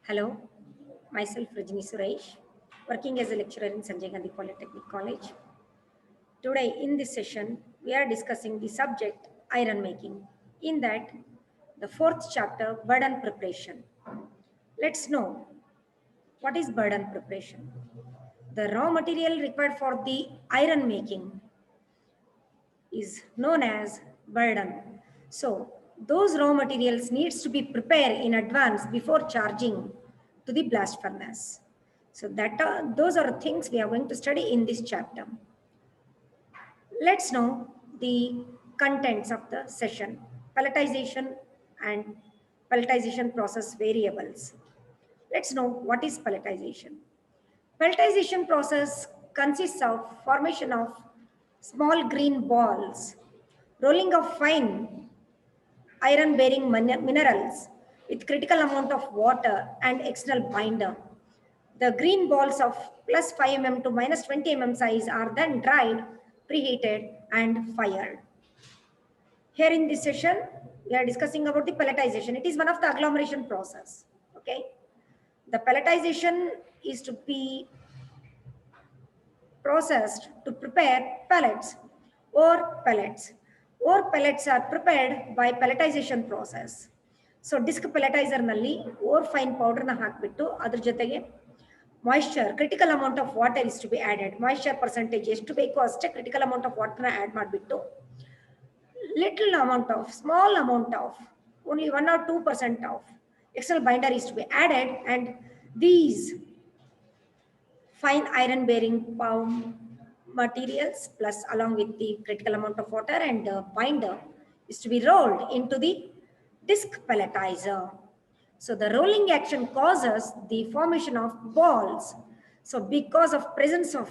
Hello, myself Rajini Suresh, working as a lecturer in Sanjay Gandhi Polytechnic College. Today in this session, we are discussing the subject iron making. In that, the fourth chapter, burden preparation. Let's know what is burden preparation. The raw material required for the iron making is known as burden. So those raw materials needs to be prepared in advance before charging to the blast furnace. So those are things we are going to study in this chapter. Let's know the contents of the session, pelletization and pelletization process variables. Let's know what is pelletization. Pelletization process consists of formation of small green balls, rolling of fine iron bearing minerals with critical amount of water and external binder. The green balls of plus 5 mm to minus 20 mm size are then dried, preheated and fired. Here in this session, we are discussing about the pelletization. It is one of the agglomeration process. Okay. The pelletization is to be processed to prepare pellets or pellets. Or pellets are prepared by pelletization process. So disc pelletizer nalli or fine powder na hakbittu adr jotege moisture critical amount of water is to be added. Moisture percentage ಎಷ್ಟು ಬೇಕು ಅಷ್ಟೇ critical amount of water na add ಮಾಡಿಬಿಟ್ಟು little amount of small amount of only 1 or 2% of external binder is to be added, and these fine iron bearing materials plus along with the critical amount of water and binder is to be rolled into the disc pelletizer. So the rolling action causes the formation of balls. So because of presence of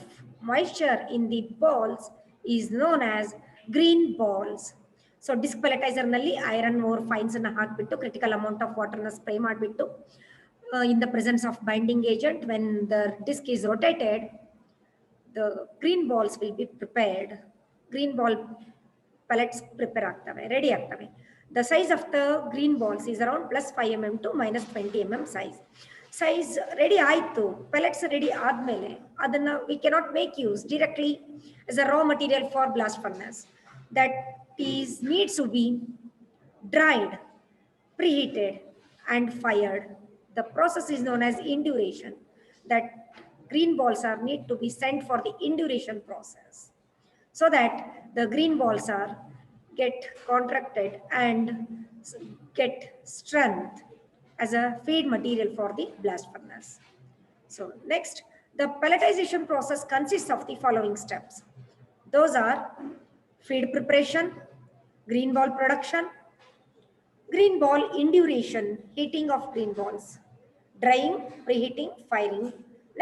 moisture in the balls is known as green balls. So disc pelletizer nalli iron ore fines anna ಹಾಕ್ಬಿಟ್ಟು critical amount of water na spray ಮಾಡಿಬಿಟ್ಟು in the presence of binding agent, when the disc is rotated, the green balls will be prepared. Green ball pellets prepare ಆಗ್ತವೆ, ready ಆಗ್ತವೆ. The size of the green balls is around plus 5 mm to minus 20 mm size. Size ready ಆಯ್ತು, pellets ready ಆದ್ಮೇಲೆ ಅದನ್ನ we cannot make use directly as a raw material for blast furnace. That is needs to be dried, preheated and fired. The process is known as induration. That green balls are need to be sent for the induration process, so that the green balls are get contracted and get strength as a feed material for the blast furnace. So next, the pelletization process consists of the following steps. Those are feed preparation, green ball production, green ball induration, heating of green balls, drying, preheating, firing.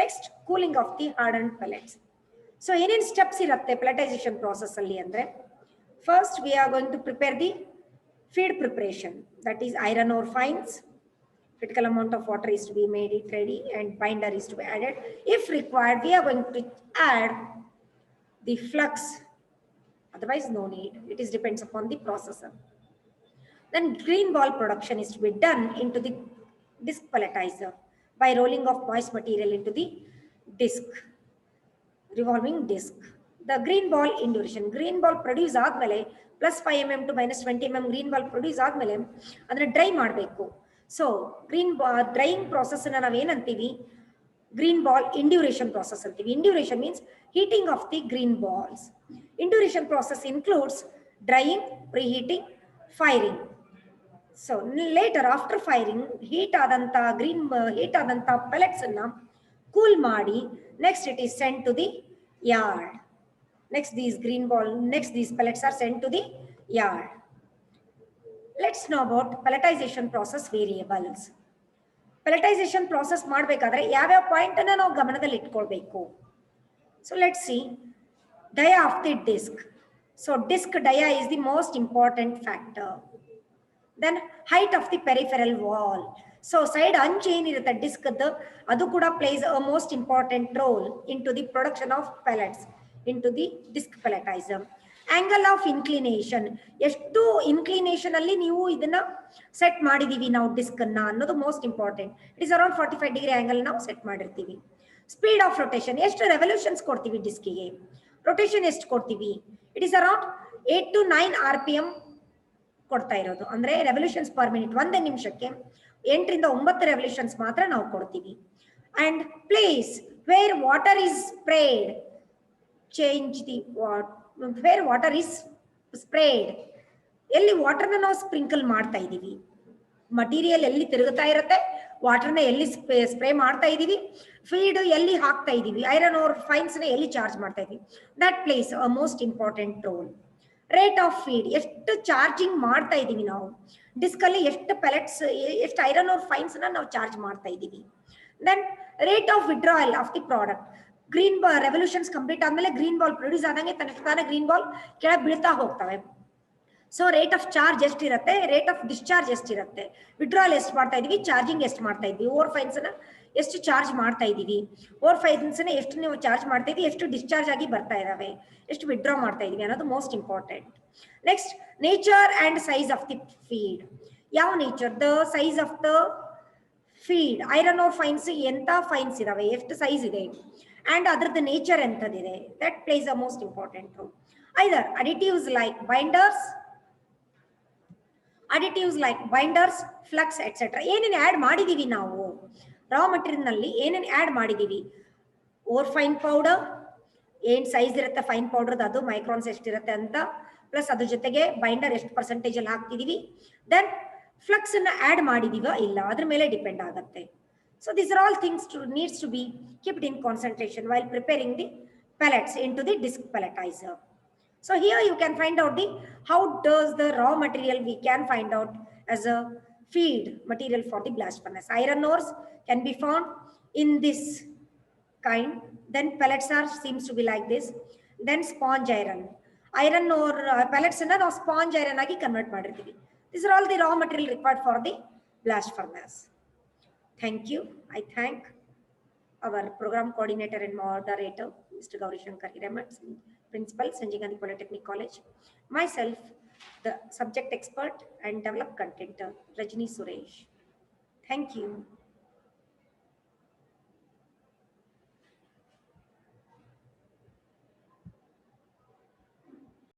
Next, cooling of the hardened pellets. So, ಏನೇನು steps ಇರುತ್ತೆ pelletization process ಅಲ್ಲಿ ಅಂದ್ರೆ, first we are going to prepare the feed preparation, that is iron ore fines. Critical amount of water is to be made it ready and binder is to be added. If required, we are going to add the flux. Otherwise, no need. It is depends upon the processor. Then green ball production is to be done into the disc pelletizer by rolling of moist material into the disc, revolving disc. The green ball induration, green ball produce ಆದ್ಮೇಲೆ plus 5 mm to minus 20 mm green ball produce ಆದ್ಮೇಲೆ ಅದನ್ನ dry ಮಾಡಬೇಕು. So green drying process ಅನ್ನ ನಾವು ಏನಂತೀವಿ, green ball induration process ಅಂತೀವಿ. Induration means heating of the green balls. Induration process includes drying, preheating, firing. So later after firing, heat adanta green heat adanta pellets anna cool ಮಾಡಿ, next it is sent to the yard. Next these pellets are sent to the yard. Let's know about pelletization process variables. Pelletization process ಮಾಡಬೇಕಾದ್ರೆ ಯಾವ್ಯಾವ point ಅನ್ನು ನಾವು ಗಮನದಲ್ಲಿ ಇಟ್ಕೊಳ್ಬೇಕು. So let's see dia of the disc. So disc dia is the most important factor. Then height of the peripheral wall. So side anche ಏನಿರುತ್ತೆ disc ಅದು ಕೂಡ plays a most important role into the production of pellets into the disc pelletizer. Angle of inclination, ಎಷ್ಟು inclination ಅಲ್ಲಿ ನೀವು ಇದನ್ನ set ಮಾಡಿದೀವಿ ನಾವು disc ಅನ್ನ ಅನ್ನೋದು most important. It is around 45 degree angle ನಾವು ಸೆಟ್ ಮಾಡಿರ್ತೀವಿ. ಸ್ಪೀಡ್ ಆಫ್ ರೊಟೇಷನ್, ಎಷ್ಟು ರೆವಲ್ಯೂಷನ್ಸ್ ಕೊಡ್ತೀವಿ ಡಿಸ್ಕಿಗೆ, ರೊಟೇಷನ್ ಎಷ್ಟು ಕೊಡ್ತೀವಿ, it is around 8 to 9 RPM ಕೊಡ್ತಾ ಇರೋದು. ಅಂದ್ರೆ ರೆವಲ್ಯೂಷನ್ಸ್ ಪರ್ ಮಿನಿಟ್, ಒಂದೇ ನಿಮಿಷಕ್ಕೆ 8 ರಿಂದ 9 ರೆವಲ್ಯೂಷನ್ಸ್ ಮಾತ್ರ ನಾವು ಕೊಡ್ತೀವಿ. And place where water is spread, change the where water is spread, ಎಲ್ಲಿ ವಾಟರ್ನ ನಾವು ಸ್ಪ್ರಿಂಕಲ್ ಮಾಡ್ತಾ ಇದ್ದೀವಿ, ಮಟೀರಿಯಲ್ ಎಲ್ಲಿ ತಿರುಗುತ್ತಾ ಇರುತ್ತೆ, ವಾಟರ್ನ ಎಲ್ಲಿ ಸ್ಪ್ರೇ ಮಾಡ್ತಾ ಇದೀವಿ, ಫೀಡ್ ಎಲ್ಲಿ ಹಾಕ್ತಾ ಇದೀವಿ, ಐರನ್ ಓರ್ ಫೈನ್ಸ್ ನ ಎಲ್ಲಿ ಚಾರ್ಜ್ ಮಾಡ್ತಾ ಇದೀವಿ, that plays a most important roll. Rate of feed, ಎಷ್ಟು ಚಾರ್ಜಿಂಗ್ ಮಾಡ್ತಾ ಇದೀವಿ ನಾವು ಡಿಸ್ಕ್ ಅಲ್ಲಿ, ಎಷ್ಟು ಪೆಲೆಟ್ಸ್, ಎಷ್ಟು ಐರನ್ ಓರ್ ಫೈನ್ಸ್ ನಾವು ಚಾರ್ಜ್ ಮಾಡ್ತಾ ಇದೀವಿ. Then rate of withdrawal of the product, green revolutions complete ಆದ್ಮೇಲೆ ಗ್ರೀನ್ ಬಾಲ್ ಪ್ರೊಡ್ಯೂಸ್ ಆದಂಗೆ ತಾನೇ ಗ್ರೀನ್ ಬಾಲ್ ಕೆಳಗೆ ಬೀಳ್ತಾ ಹೋಗ್ತವೆ. ಸೊ ರೇಟ್ ಆಫ್ ಚಾರ್ಜ್ ಎಷ್ಟಿರುತ್ತೆ, ರೇಟ್ ಆಫ್ ಡಿಸ್ಚಾರ್ಜ್ ಎಷ್ಟಿರುತ್ತೆ, ವಿಡ್ರಾಲ್ ಎಷ್ಟು ಮಾಡ್ತಾ ಇದೀವಿ, ಚಾರ್ಜಿಂಗ್ ಎಷ್ಟು ಮಾಡ್ತಾ ಇದ್ವಿ, ಓವರ್ ಫೈನ್ಸ್ ಎಷ್ಟು ಚಾರ್ಜ್ ಮಾಡ್ತಾ ಇದೀವಿ, ಓವರ್ ಫೈನ್ಸ್ ಎಷ್ಟು ನೀವು ಚಾರ್ಜ್ ಮಾಡ್ತಾ ಇದೀವಿ, ಎಷ್ಟು ಡಿಸ್ಚಾರ್ಜ್ ಆಗಿ ಬರ್ತಾ ಇದಾವೆ, ಎಷ್ಟು ವಿಡ್ರಾ ಮಾಡ್ತಾ ಇದೀವಿ ಅನ್ನೋದು most important. Next nature and size of the feed, ಯಾವ nature, the size of the feed, iron ore fines ಎಂತ ಫೈನ್ಸ್ ಇದಾವೆ, ಎಷ್ಟು ಸೈಜ್ ಇದೆ, ಅಂಡ್ ಅದ್ರದ್ದು ನೇಚರ್ ಎಂತದಿದೆ, that plays a most important role. Either additives like binders, additives like binders, flux etcetera, ಏನೇನು add ಮಾಡಿದೀವಿ ನಾವು ರಾ ಮಟೀರಿಯಲ್ ನಲ್ಲಿ, ಏನೇನು ಆ್ಯಡ್ ಮಾಡಿದೀವಿ, ಓವರ್ ಫೈನ್ ಪೌಡರ್ ಏನ್ ಸೈಜ್ ಇರುತ್ತೆ ಫೈನ್ ಪೌಡರ್ದು, ಅದು ಮೈಕ್ರಾನ್ಸ್ ಎಷ್ಟಿರುತ್ತೆ ಅಂತ, ಪ್ಲಸ್ ಅದ್ರ ಜೊತೆಗೆ ಬೈಂಡರ್ ಎಷ್ಟು ಪರ್ಸೆಂಟೇಜ್ ಅಲ್ಲಿ ಹಾಕ್ತಿದೀವಿ, ದೆನ್ ಫ್ಲಕ್ಸ್ ಅನ್ನ ಆ್ಯಡ್ ಮಾಡಿದೀವ ಇಲ್ಲ, ಅದ್ರ ಮೇಲೆ ಡಿಪೆಂಡ್ ಆಗುತ್ತೆ. So these are all things needs to be keeped in concentration while preparing the pellets into the disc pelletizer. So here you can find out the how does the raw material we can find out as a feed material for the blast furnace. Iron ores can be found in this kind. Then pellets are seems to be like this. Then sponge iron. Iron ore pellets na ನಾವು sponge iron ಆಗಿ convert ಮಾಡಿರ್ತೀವಿ. These are all the raw material required for the blast furnace. Thank you. I thank our program coordinator and moderator, Mr. Gauri Shankar Hiramat, Principal, Sanjay Gandhi Polytechnic College. Myself, the subject expert and develop content, Rajni Suresh. Thank you.